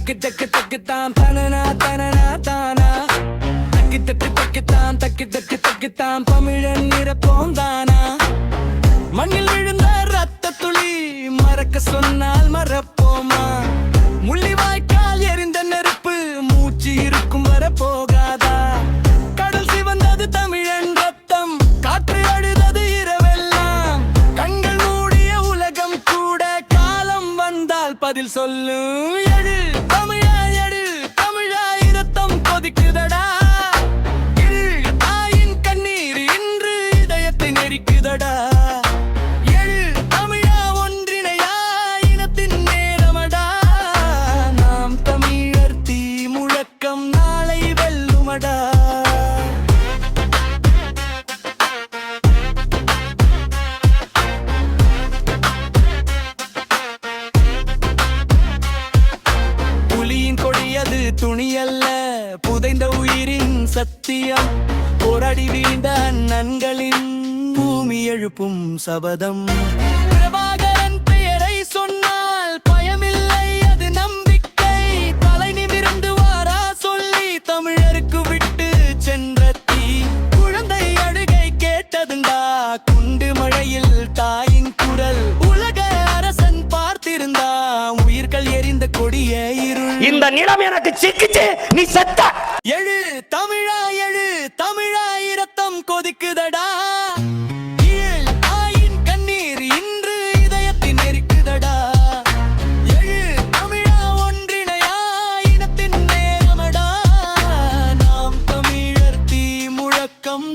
தக்கு தக்கு தக்கு தான் தனனா தனனா தானா தக்கு தக்கு தக்கு தான் தக்கு தக்கு தக்கு தான் தமிழன் நிரப்போம் தானா மண்ணில் விழுந்த ரத்த துளி மறக்க சொன்னால் மறப்போமா முள்ளிவாய்க்கால் எரிந்த நெருப்பு மூச்சு இருக்கும் வர போகாதா கடல் சிவந்தது தமிழன் ரத்தம் காற்று அழுதது இரவெல்லாம் கண்கள் மூடிய உலகம் கூட காலம் வந்தால் பதில் சொல்லும் எழு தமிழா எழு தமிழா இரத்தம் கொதிக்குதடா தாயின் கண்ணீர் இன்று இதயத்தை நெரிக்குதடா துணியல்ல புதைந்த உயிரின் சத்தியம் போராடி வீழ்ந்த அண்ணன்களின் பூமி எழுப்பும் சபதம் பிரபாகரன் பெயரை சொன்னால் பயமில்லை அது நம்பிக்கை தலை நிமிர்ந்து வாரா சொல்லி தமிழருக்கு விட்டு சென்ற தீ குழந்தை அழுகை கேட்டதுண்டா குண்டு மழையில் தாயின் குரல் உலக அரசன் பார்த்திருந்தா உயிர்கள் எரிந்த கொடிய இருள் இந்த நிலம் எனக்கு சிக்கிச்சு நீ செத்த எழு தமிழா எழு தமிழா இரத்தம் கொதிக்குதடா தாயின் கண்ணீர் இன்று இதயத்தின் நெருக்குதடா எழு தமிழா ஒன்றிணையா இனத்தின் நேரமடா நாம் தமிழர் தீ முழக்கம்